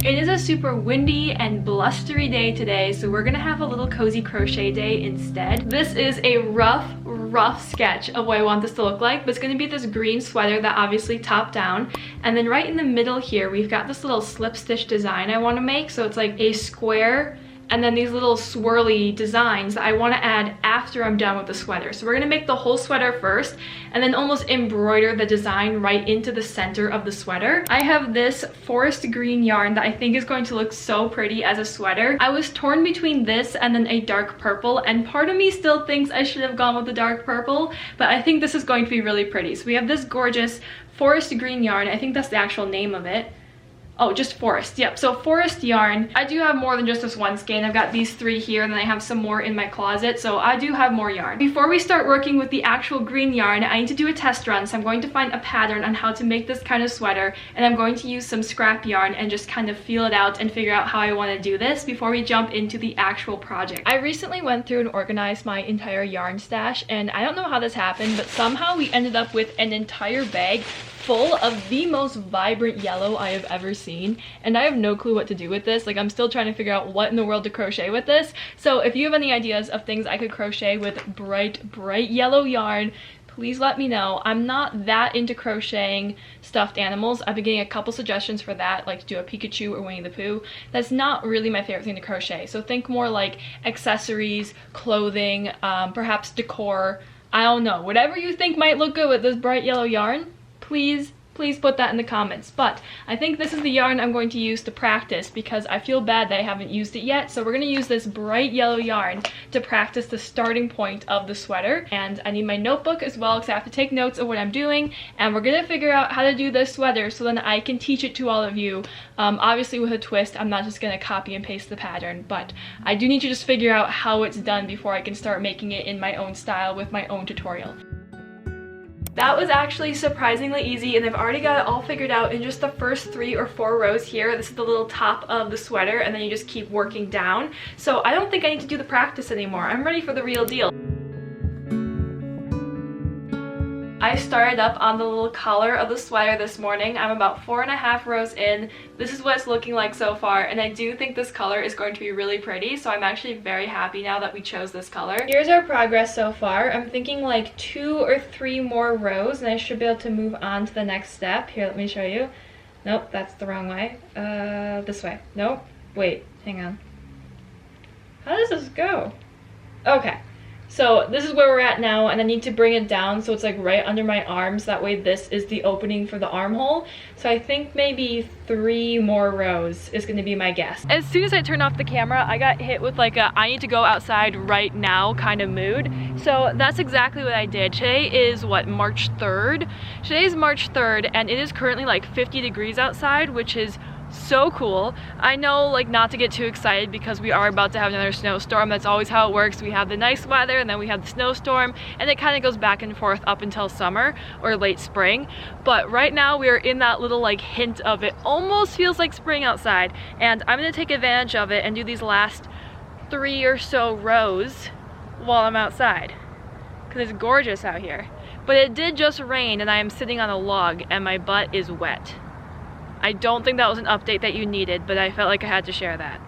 It is a super windy and blustery day today, so we're gonna have a little cozy crochet day instead. This is a rough sketch of what I want this to look like, but it's gonna be this green sweater that obviously top down, and then right in the middle here we've got this little slip stitch design I want to make. So it's like a square and then these little swirly designs that I want to add after I'm done with the sweater. So we're going to make the whole sweater first and then almost embroider the design right into the center of the sweater. I have this forest green yarn that I think is going to look so pretty as a sweater. I was torn between this and then a dark purple, and part of me still thinks I should have gone with the dark purple, but I think this is going to be really pretty. So we have this gorgeous forest green yarn. I think that's the actual name of it. Oh, just forest. Yep, so forest yarn. I do have more than just this one skein. I've got these 3 here, and then I have some more in my closet, so I do have more yarn. Before we start working with the actual green yarn, I need to do a test run, so I'm going to find a pattern on how to make this kind of sweater, and I'm going to use some scrap yarn and just kind of feel it out and figure out how I want to do this before we jump into the actual project. I recently went through and organized my entire yarn stash, and I don't know how this happened, but somehow we ended up with an entire bag full of the most vibrant yellow I have ever seen, and I have no clue what to do with this. Like, I'm still trying to figure out what in the world to crochet with this. So if you have any ideas of things I could crochet with bright yellow yarn, please let me know. I'm not that into crocheting stuffed animals. I've been getting a couple suggestions for that, like to do a Pikachu or Winnie the Pooh. That's not really my favorite thing to crochet. So think more like accessories, clothing, perhaps decor. I don't know. Whatever you think might look good with this bright yellow yarn, please put that in the comments. But I think this is the yarn I'm going to use to practice because I feel bad that I haven't used it yet. So we're going to use this bright yellow yarn to practice the starting point of the sweater. And I need my notebook as well because I have to take notes of what I'm doing. And we're going to figure out how to do this sweater so then I can teach it to all of you. Obviously with a twist, I'm not just going to copy and paste the pattern, but I do need to just figure out how it's done before I can start making it in my own style with my own tutorial. That was actually surprisingly easy, and I've already got it all figured out in just the first 3 or 4 rows here. This is the little top of the sweater, and then you just keep working down. So I don't think I need to do the practice anymore. I'm ready for the real deal. I started up on the little collar of the sweater this morning. I'm about 4.5 rows in. This is what it's looking like so far, and I do think this color is going to be really pretty, so I'm actually very happy now that we chose this color. Here's our progress so far. I'm thinking like 2 or 3 more rows, and I should be able to move on to the next step. Here, let me show you. Nope, that's the wrong way. This way. Nope. Wait, hang on. How does this go? Okay. So this is where we're at now, and I need to bring it down so it's like right under my arms. That way this is the opening for the armhole. So I think maybe 3 more rows is going to be my guess. As soon as I turned off the camera, I got hit with like a I need to go outside right now kind of mood. So that's exactly what I did. Today is what, March 3rd? Today is March 3rd, and it is currently like 50 degrees outside, which is so cool. I know, like, not to get too excited because we are about to have another snowstorm. That's always how it works. We have the nice weather and then we have the snowstorm, and it kind of goes back and forth up until summer or late spring. But right now we are in that little like hint of it almost feels like spring outside, and I'm gonna take advantage of it and do these last 3 or so rows while I'm outside because it's gorgeous out here. But it did just rain, and I am sitting on a log and my butt is wet. I don't think that was an update that you needed, but I felt like I had to share that.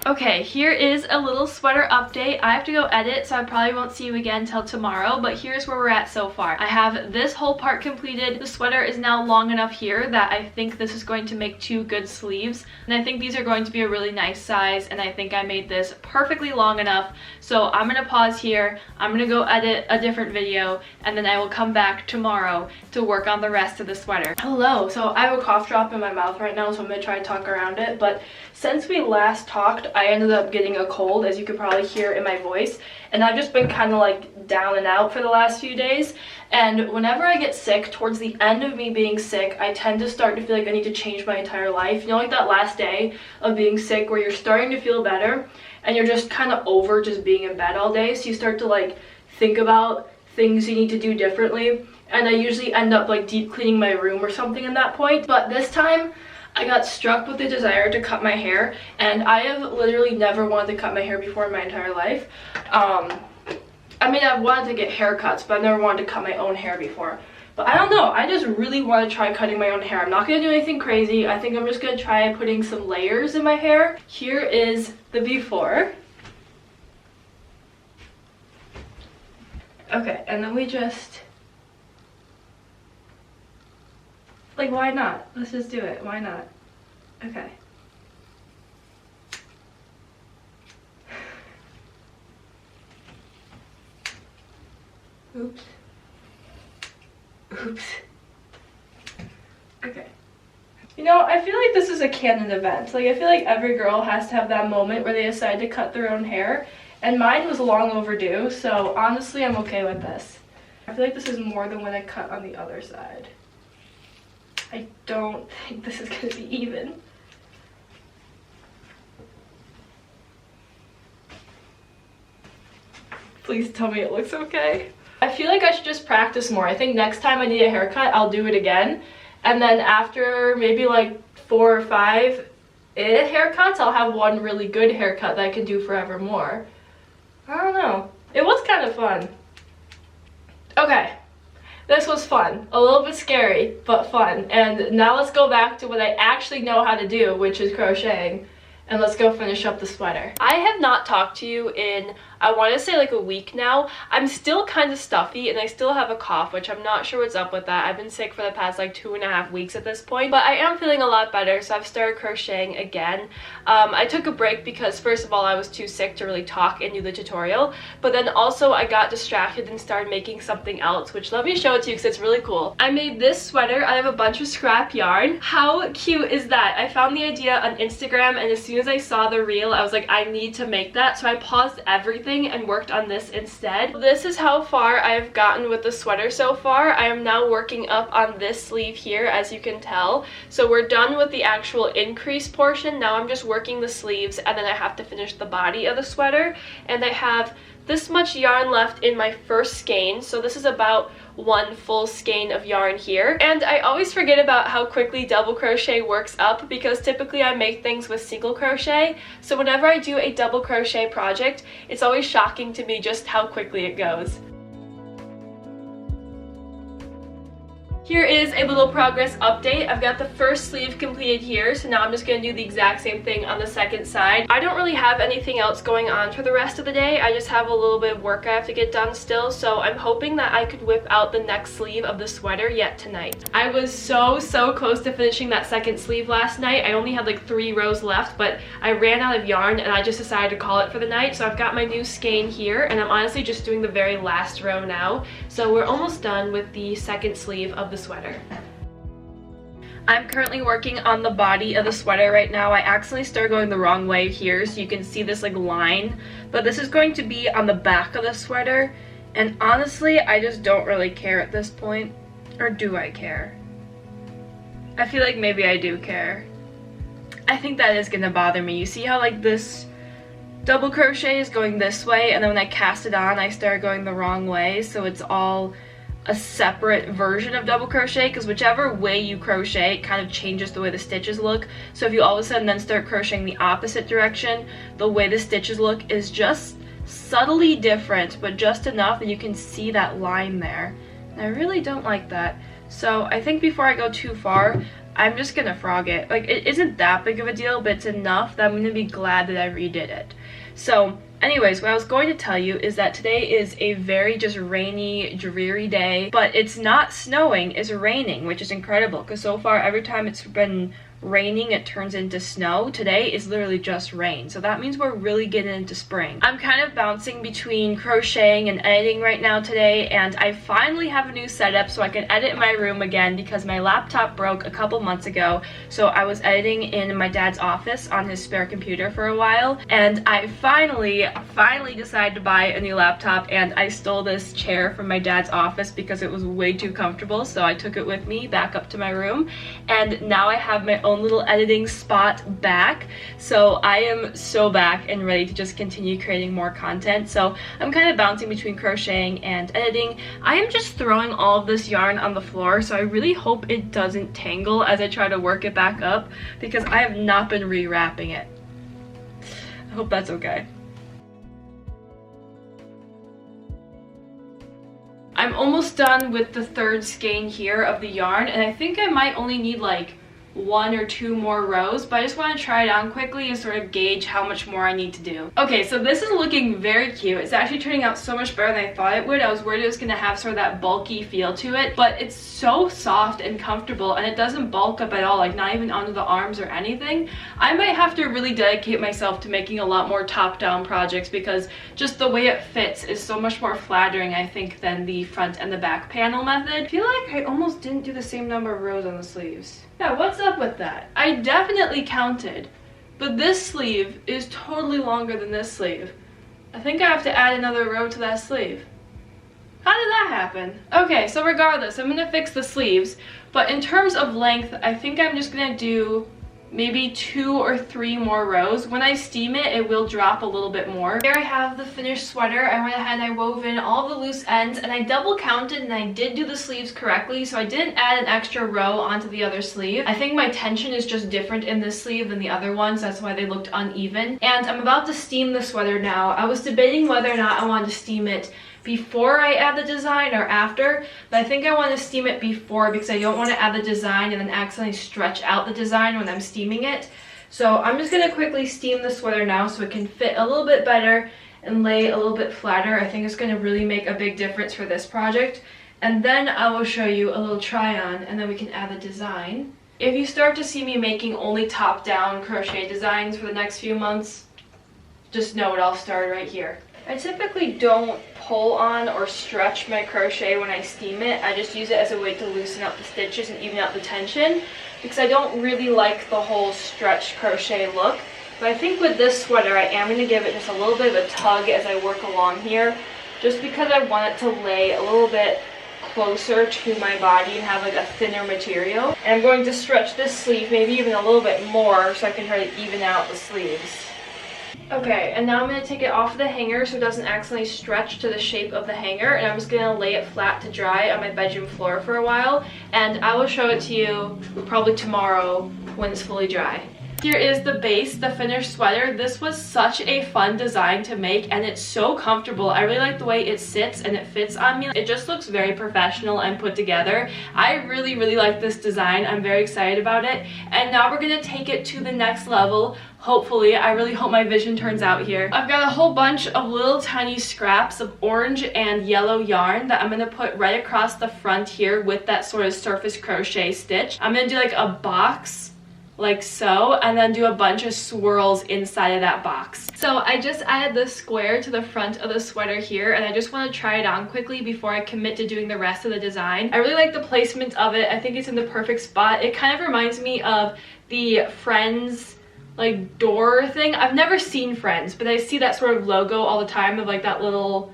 Okay, here is a little sweater update. I have to go edit, so I probably won't see you again till tomorrow, but here's where we're at so far. I have this whole part completed. The sweater is now long enough here that I think this is going to make 2 good sleeves, and I think these are going to be a really nice size, and I think I made this perfectly long enough. So I'm gonna pause here, I'm gonna go edit a different video, and then I will come back tomorrow to work on the rest of the sweater. Hello, so I have a cough drop in my mouth right now, so I'm gonna try to talk around it, but since we last talked, I ended up getting a cold, as you could probably hear in my voice, and I've just been kind of like down and out for the last few days. And whenever I get sick, towards the end of me being sick, I tend to start to feel like I need to change my entire life. You know, like that last day of being sick where you're starting to feel better and you're just kind of over just being in bed all day, so you start to like think about things you need to do differently, and I usually end up like deep cleaning my room or something at that point. But this time I got struck with the desire to cut my hair, and I have literally never wanted to cut my hair before in my entire life. I mean, I've wanted to get haircuts, but I've never wanted to cut my own hair before. But I don't know, I just really want to try cutting my own hair. I'm not going to do anything crazy. I think I'm just going to try putting some layers in my hair. Here is the before. Okay, and then we just... like, why not? Let's just do it. Why not? Okay. Oops. Oops. Okay. You know, I feel like this is a canon event. Like, I feel like every girl has to have that moment where they decide to cut their own hair. And mine was long overdue, so honestly, I'm okay with this. I feel like this is more than when I cut on the other side. I don't think this is going to be even. Please tell me it looks okay. I feel like I should just practice more. I think next time I need a haircut, I'll do it again. And then after maybe like 4 or 5 haircuts, I'll have one really good haircut that I can do forevermore. I don't know. It was kind of fun. Okay. This was fun. A little bit scary, but fun. And now let's go back to what I actually know how to do, which is crocheting. And let's go finish up the sweater. I have not talked to you in, I want to say like a week now. I'm still kind of stuffy and I still have a cough, which I'm not sure what's up with that. I've been sick for the past like 2.5 weeks at this point, but I am feeling a lot better, so I've started crocheting again. I took a break because first of all, I was too sick to really talk and do the tutorial, but then also I got distracted and started making something else, which let me show it to you because it's really cool. I made this sweater out of a bunch of scrap yarn. How cute is that? I found the idea on Instagram, and as soon as I saw the reel, I was like, I need to make that, so I paused everything and worked on this instead. This is how far I've gotten with the sweater so far. I am now working up on this sleeve here, as you can tell. So we're done with the actual increase portion. Now I'm just working the sleeves, and then I have to finish the body of the sweater. And I have this much yarn left in my first skein, so this is about 1 full skein of yarn here. And I always forget about how quickly double crochet works up, because typically I make things with single crochet, so whenever I do a double crochet project, it's always shocking to me just how quickly it goes. Here is a little progress update. I've got the first sleeve completed here, so now I'm just going to do the exact same thing on the second side. I don't really have anything else going on for the rest of the day. I just have a little bit of work I have to get done still, so I'm hoping that I could whip out the next sleeve of the sweater yet tonight. I was so close to finishing that second sleeve last night. I only had like 3 rows left, but I ran out of yarn and I just decided to call it for the night. So I've got my new skein here, and I'm honestly just doing the very last row now. So we're almost done with the second sleeve of the sweater. I'm currently working on the body of the sweater right now. I accidentally started going the wrong way here, so you can see this like line, but this is going to be on the back of the sweater, and honestly I just don't really care at this point. Or do I care? I feel like maybe I do care. I think that is gonna bother me. You see how like this double crochet is going this way, and then when I cast it on I started going the wrong way, so it's all a separate version of double crochet, because whichever way you crochet it kind of changes the way the stitches look. So if you all of a sudden then start crocheting the opposite direction, the way the stitches look is just subtly different, but just enough that you can see that line there, and I really don't like that. So I think before I go too far, I'm just gonna frog it. Like, it isn't that big of a deal, but it's enough that I'm gonna be glad that I redid it. So anyways, what I was going to tell you is that today is a very just rainy, dreary day, but it's not snowing, it's raining, which is incredible, because so far every time it's been raining it turns into snow. Today is literally just rain, so that means we're really getting into spring. I'm kind of bouncing between crocheting and editing right now today, and I finally have a new setup so I can edit in my room again, because my laptop broke a couple months ago. So I was editing in my dad's office on his spare computer for a while, and I finally decided to buy a new laptop, and I stole this chair from my dad's office because it was way too comfortable, so I took it with me back up to my room, and now I have my own little editing spot back. So I am so back and ready to just continue creating more content. So I'm kind of bouncing between crocheting and editing. I am just throwing all of this yarn on the floor, so I really hope it doesn't tangle as I try to work it back up, because I have not been rewrapping it. I hope that's okay. I'm almost done with the third skein here of the yarn, and I think I might only need like 1 or 2 more rows, but I just want to try it on quickly and sort of gauge how much more I need to do. Okay, so this is looking very cute. It's actually turning out so much better than I thought it would. I was worried it was going to have sort of that bulky feel to it, but it's so soft and comfortable, and it doesn't bulk up at all, like not even onto the arms or anything. I might have to really dedicate myself to making a lot more top-down projects, because just the way it fits is so much more flattering, I think, than the front and the back panel method. I feel like I almost didn't do the same number of rows on the sleeves. Yeah, what's up with that? I definitely counted, but this sleeve is totally longer than this sleeve. I think I have to add another row to that sleeve. How did that happen? Okay, so regardless, I'm gonna fix the sleeves, but in terms of length, I think I'm just gonna do maybe 2 or 3 more rows. When I steam it, it will drop a little bit more. Here I have the finished sweater. I went ahead and I wove in all the loose ends, and I double counted, and I did do the sleeves correctly, so I didn't add an extra row onto the other sleeve. I think my tension is just different in this sleeve than the other ones, that's why they looked uneven. And I'm about to steam the sweater now. I was debating whether or not I wanted to steam it before I add the design or after, but I think I want to steam it before, because I don't want to add the design and then accidentally stretch out the design when I'm steaming it. So I'm just going to quickly steam the sweater now so it can fit a little bit better and lay a little bit flatter. I think it's going to really make a big difference for this project. And then I will show you a little try on, and then we can add the design. If you start to see me making only top-down crochet designs for the next few months, just know it all started right here. I typically don't pull on or stretch my crochet when I steam it. I just use it as a way to loosen up the stitches and even out the tension, because I don't really like the whole stretch crochet look. But I think with this sweater, I am going to give it just a little bit of a tug as I work along here, just because I want it to lay a little bit closer to my body and have like a thinner material. And I'm going to stretch this sleeve maybe even a little bit more so I can try to even out the sleeves. Okay, and now I'm going to take it off the hanger so it doesn't accidentally stretch to the shape of the hanger, and I'm just going to lay it flat to dry on my bedroom floor for a while, and I will show it to you probably tomorrow when it's fully dry. Here is the base, the finished sweater. This was such a fun design to make, and it's so comfortable. I really like the way it sits and it fits on me. It just looks very professional and put together. I really, really like this design. I'm very excited about it. And now we're gonna take it to the next level. Hopefully, I really hope my vision turns out here. I've got a whole bunch of little tiny scraps of orange and yellow yarn that I'm gonna put right across the front here with that sort of surface crochet stitch. I'm gonna do like a box like so, and then do a bunch of swirls inside of that box. So I just added this square to the front of the sweater here, and I just want to try it on quickly before I commit to doing the rest of the design. I really like the placement of it. I think it's in the perfect spot. It kind of reminds me of the Friends like door thing. I've never seen Friends, but I see that sort of logo all the time of like that little,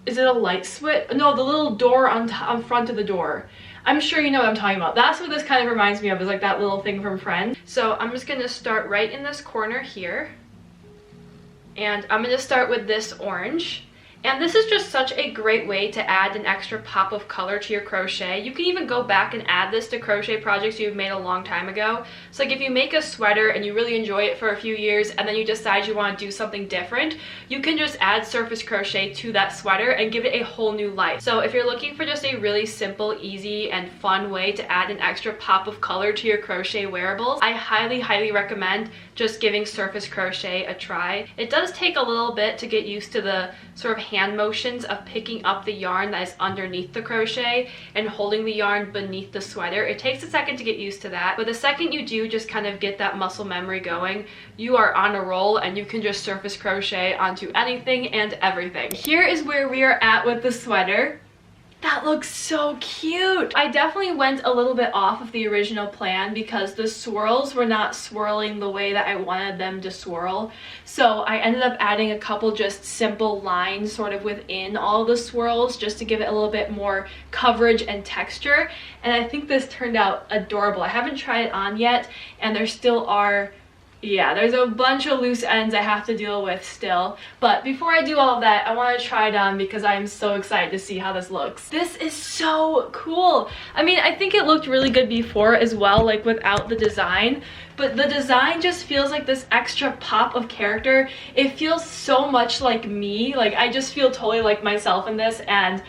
is it a light switch? No, the little door on front of the door. I'm sure you know what I'm talking about. That's what this kind of reminds me of, is like that little thing from Friends. So I'm just gonna start right in this corner here. And I'm gonna start with this orange. And this is just such a great way to add an extra pop of color to your crochet. You can even go back and add this to crochet projects you've made a long time ago. So like if you make a sweater and you really enjoy it for a few years and then you decide you want to do something different, you can just add surface crochet to that sweater and give it a whole new life. So if you're looking for just a really simple, easy, and fun way to add an extra pop of color to your crochet wearables, I highly, highly recommend just giving surface crochet a try. It does take a little bit to get used to the sort of hand motions of picking up the yarn that is underneath the crochet and holding the yarn beneath the sweater. It takes a second to get used to that, but the second you do just kind of get that muscle memory going, you are on a roll and you can just surface crochet onto anything and everything. Here is where we are at with the sweater. That looks so cute! I definitely went a little bit off of the original plan because the swirls were not swirling the way that I wanted them to swirl. So I ended up adding a couple just simple lines sort of within all the swirls just to give it a little bit more coverage and texture. And I think this turned out adorable. I haven't tried it on yet, and there still are, yeah, there's a bunch of loose ends I have to deal with still. But before I do all of that, I want to try it on because I am so excited to see how this looks. This is so cool. I mean, I think it looked really good before as well, like without the design. But the design just feels like this extra pop of character. It feels so much like me. Like I just feel totally like myself in this, and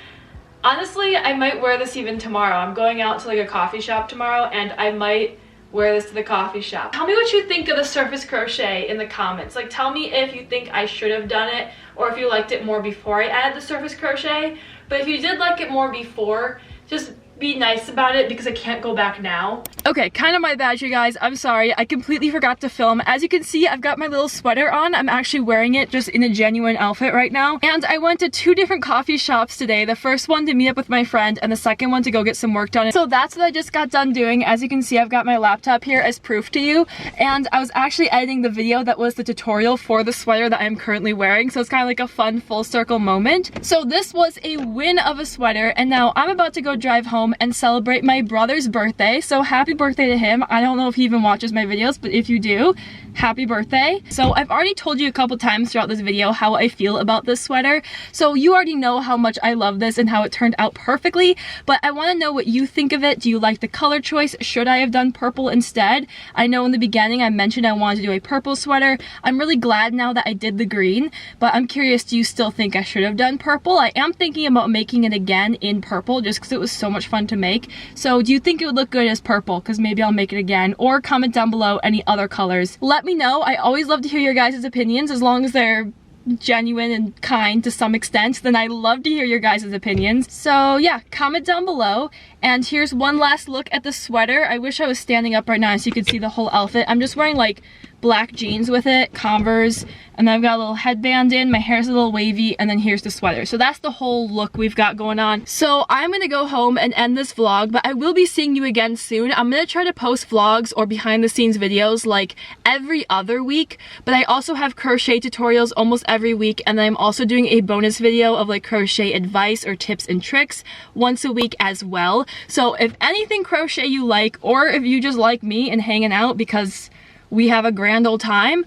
Honestly, I might wear this even tomorrow. I'm going out to like a coffee shop tomorrow and I might wear this to the coffee shop. Tell me what you think of the surface crochet in the comments. Like, tell me if you think I should have done it or if you liked it more before I added the surface crochet. But if you did like it more before, just be nice about it because I can't go back now. Okay, kind of my bad, you guys. I'm sorry. I completely forgot to film. As you can see, I've got my little sweater on. I'm actually wearing it just in a genuine outfit right now. And I went to 2 different coffee shops today. The first one to meet up with my friend and the second one to go get some work done. So that's what I just got done doing. As you can see, I've got my laptop here as proof to you. And I was actually editing the video that was the tutorial for the sweater that I'm currently wearing. So it's kind of like a fun full circle moment. So this was a win of a sweater. And now I'm about to go drive home and celebrate my brother's birthday. So happy birthday to him. I don't know if he even watches my videos, but if you do, happy birthday. So I've already told you a couple times throughout this video how I feel about this sweater. So you already know how much I love this and how it turned out perfectly, but I want to know what you think of it. Do you like the color choice? Should I have done purple instead? I know in the beginning I mentioned I wanted to do a purple sweater. I'm really glad now that I did the green, but I'm curious, do you still think I should have done purple? I am thinking about making it again in purple just because it was so much fun to make. So do you think it would look good as purple? Because maybe I'll make it again, or comment down below any other colors. Let me know. I always love to hear your guys' opinions, as long as they're genuine and kind to some extent, then I love to hear your guys' opinions. So yeah, comment down below. And here's one last look at the sweater. I wish I was standing up right now so you could see the whole outfit. I'm just wearing like black jeans with it, Converse, and then I've got a little headband in, my hair's a little wavy, and then here's the sweater. So that's the whole look we've got going on. So I'm gonna go home and end this vlog, but I will be seeing you again soon. I'm gonna try to post vlogs or behind the scenes videos like every other week, but I also have crochet tutorials almost every week, and then I'm also doing a bonus video of like crochet advice or tips and tricks once a week as well. So if anything crochet you like, or if you just like me and hanging out because we have a grand old time,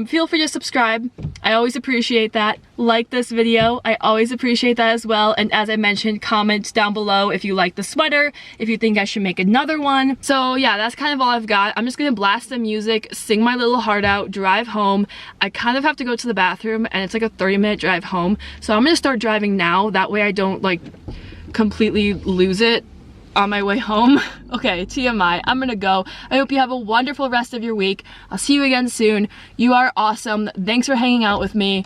feel free to subscribe. I always appreciate that. Like this video, I always appreciate that as well. And as I mentioned, comment down below if you like the sweater, if you think I should make another one. So yeah, that's kind of all I've got. I'm just gonna blast the music, sing my little heart out, drive home. I kind of have to go to the bathroom and it's like a 30-minute drive home. So I'm gonna start driving now. That way I don't like completely lose it on my way home. Okay, TMI, I'm gonna go. I hope you have a wonderful rest of your week. I'll see you again soon. You are awesome. Thanks for hanging out with me.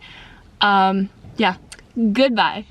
Yeah, goodbye.